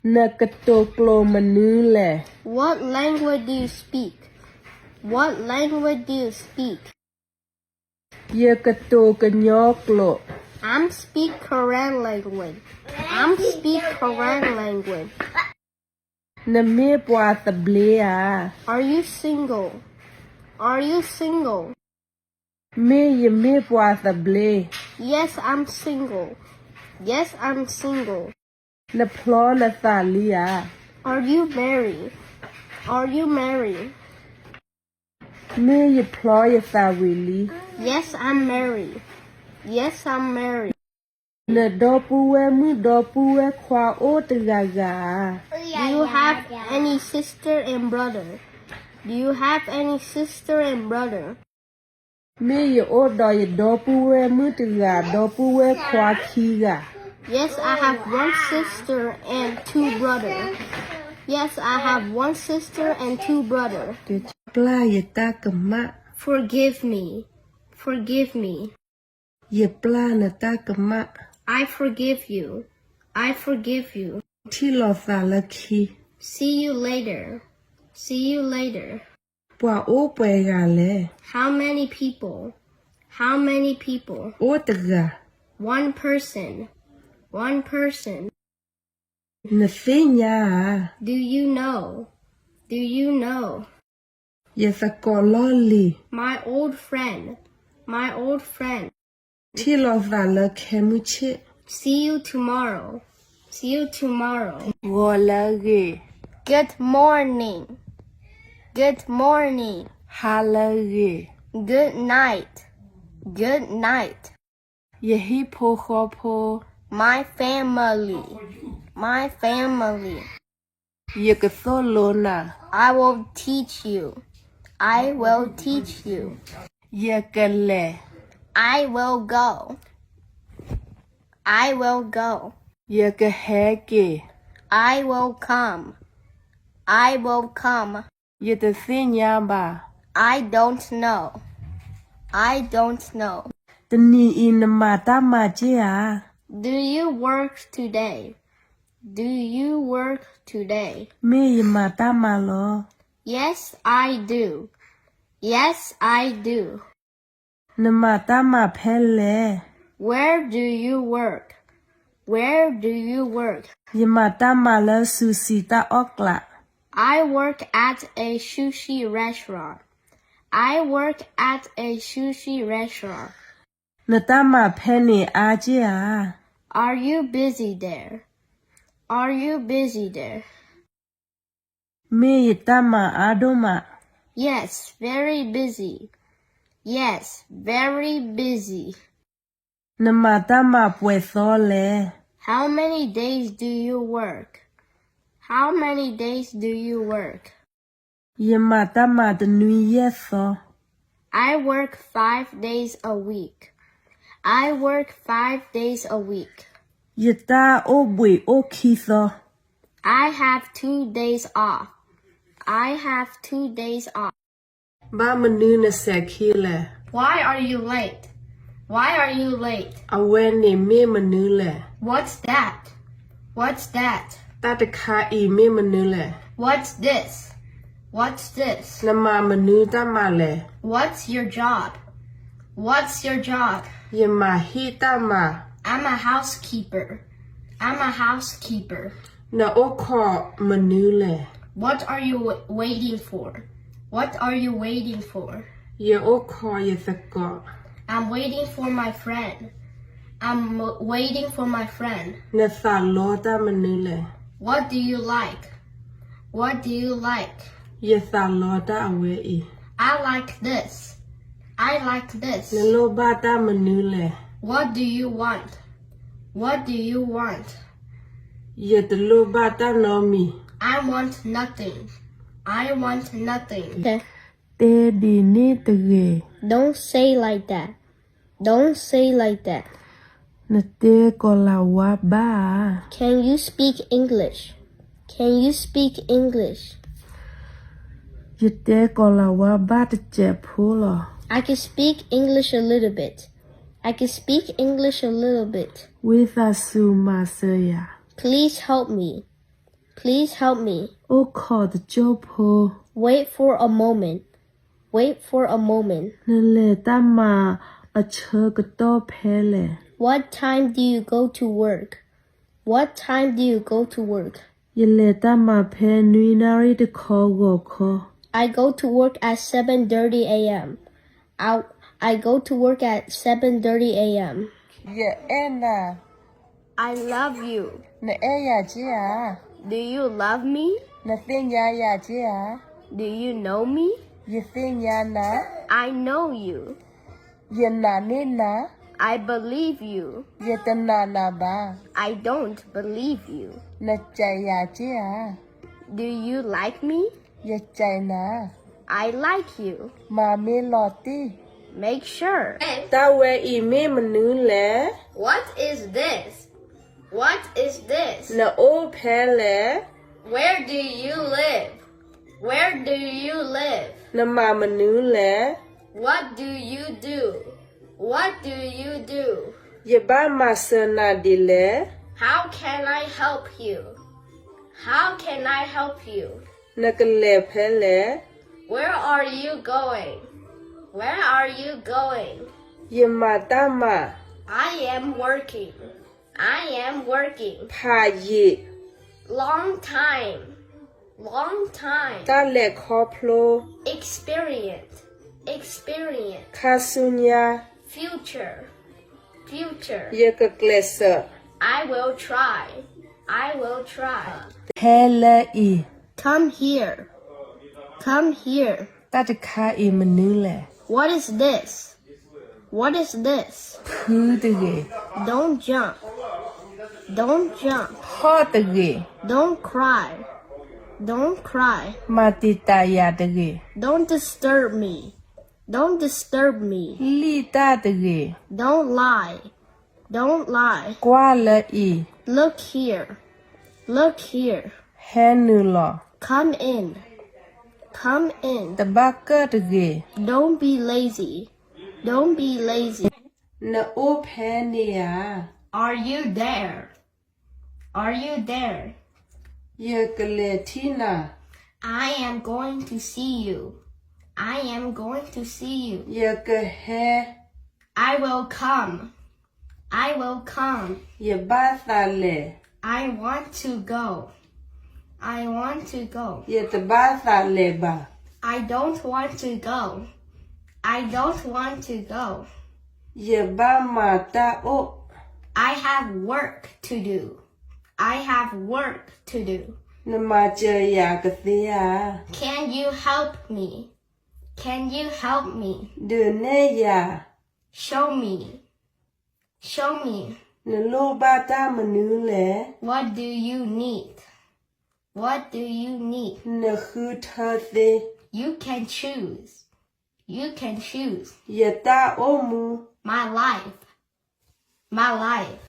Nakatoklo manule. What language do you speak? What language do you speak? Yakatokanyoklo. I'm speak Korean language. I'm speak Korean language. Name Poatablea. Are you single? Are you single? Me Poatable. Yes, I'm single. Yes, I'm single. Naplona Thalia. Are you married? Are you married? Me Ploy Thawili. Yes, I'm married. Yes, I'm married. Na dopue mu dopue kwa otagaga. Do you have any sister and brother? Do you have any sister and brother? Me ye odo ye dopue mu tiga dopue kwa kiga. Yes, I have one sister and two brothers. Yes, I have one sister and two brothers. Pla ye takama. Forgive me. Forgive me. Ye pla na takama. I forgive you. I forgive you. Tilo thalaki. See you later. See you later. Pwa opegale. How many people? How many people? Otaga. One person. One person. Nafinya. Do you know? Do you know? Yesakololi. My old friend. My old friend. Tilo thalakemuche. See you tomorrow. See you tomorrow. Wolage. Good morning. Good morning. Halage. Good night. Good night. Yehi pohopo. My family. My family. Yekasolona. I will teach you. I will teach you. Yekale. I will go. I will go. Yekaheke. I will come. I will come. Yetasinyaba. I don't know. I don't know. Tani in mata majia. Do you work today? Do you work today? Me mata malo. Yes, I do. Yes, I do. Namata ma pele. Where do you work? Where do you work? Yamata mala susita okla. I work at a sushi restaurant. I work at a sushi restaurant. Natama penny ajia. Are you busy there? Are you busy there? Me tama adoma. Yes, very busy. Yes, very busy. Namatama puesole. How many days do you work? How many days do you work? Yamatama the new yeso. I work 5 days a week. I work 5 days a week. Yata obwe okiso. I have 2 days off. I have 2 days off. Ba manuna sekile. Why are you late? Why are you late? Awene me manule. What's that? What's that? Tataka e me manule. What's this? What's this? Nama manuta male. What's your job? What's your job? Yamahita ma. I'm a housekeeper. I'm a housekeeper. Na oko manule. What are you waiting for? What are you waiting for? Ye oko yesako. I'm waiting for my friend. I'm waiting for my friend. Na salota manule. What do you like? What do you like? Ye salota awei. I like this. I like this. Na lobata manule. What do you want? What do you want? Ye the lobata no me. I want nothing. I want nothing. Te di ni tige. Don't say like that. Don't say like that. Na te kola waba. Can you speak English? Can you speak English? Ye te kola waba te che pulo. I can speak English a little bit. I can speak English a little bit. With a sumasaya. Please help me. Please help me. အိုခေါ်တကြဖို့ Wait for a moment. Wait for a moment. နလေတမအချကတော့ဖဲလေ What time do you go to work? What time do you go to work? ယလေတမဖဲနွေနာရီတခေါ်ကိုခေါ် I go to work at 7:30 a.m. I go to work at 7:30 a.m. ယအဲနာ I love you. နအဲရကြီးဟာ Do you love me? နတင်ညာရကြီးဟာ Do you know me? ယတင်ညာနာ I know you. ယနာနေနာ I believe you. ယတနာနာဘာ I don't believe you. နကြရကြီးဟာ Do you like me? ယကြိုင်နာ I like you. မာမေလော်တီ Make sure. တဝဲအီမေမနူးလေ What is this? What is this? နအိုဖဲလေ Where do you live? Where do you live? နမမနူးလေ What do you do? What do you do? ယဘမဆနာဒီလေ How can I help you? How can I help you? နကလေဖဲလေ Where are you going? Where are you going? ယမတမ I am working. I am working. ဖာယီ Long time. Long time. တလက်ခေါ်ဖလို Experience. Experience. ခါဆုညာ Future. Future. ယကကလဆ I will try. I will try. ဖဲလေအီ Come here. Come here. တတခါအီမနူးလေ What is this? What is this? ဖူးတကေ Don't jump. Don't jump. ဟောတကေ Don't cry. Don't cry. မာတီတာယာတကေ Don't disturb me. Don't disturb me. လီတာတကေ Don't lie. Don't lie. ကွာလေအီ Look here. Look here. ဟဲနူလော Come in. Come in. တဘကတကေ Don't be lazy. Don't be lazy. နအိုဖဲနေယာ Are you there? Are you there? ယကလေတီနာ I am going to see you. I am going to see you. ယကဟဲ I will come. I will come. ယဘာသာလေ I want to go. I want to go. ယတဘာသာလေဘာ I don't want to go. I don't want to go. ယဘာမာတာအို I have work to do. I have work to do. နမချယာကသေးယာ Can you help me? Can you help me? ဒနေယာ Show me. Show me. နလိုဘာတာမနူးလေ What do you need? What do you need? နခုထာသေး You can choose. You can choose. ယတာအိုမူ My life. My life.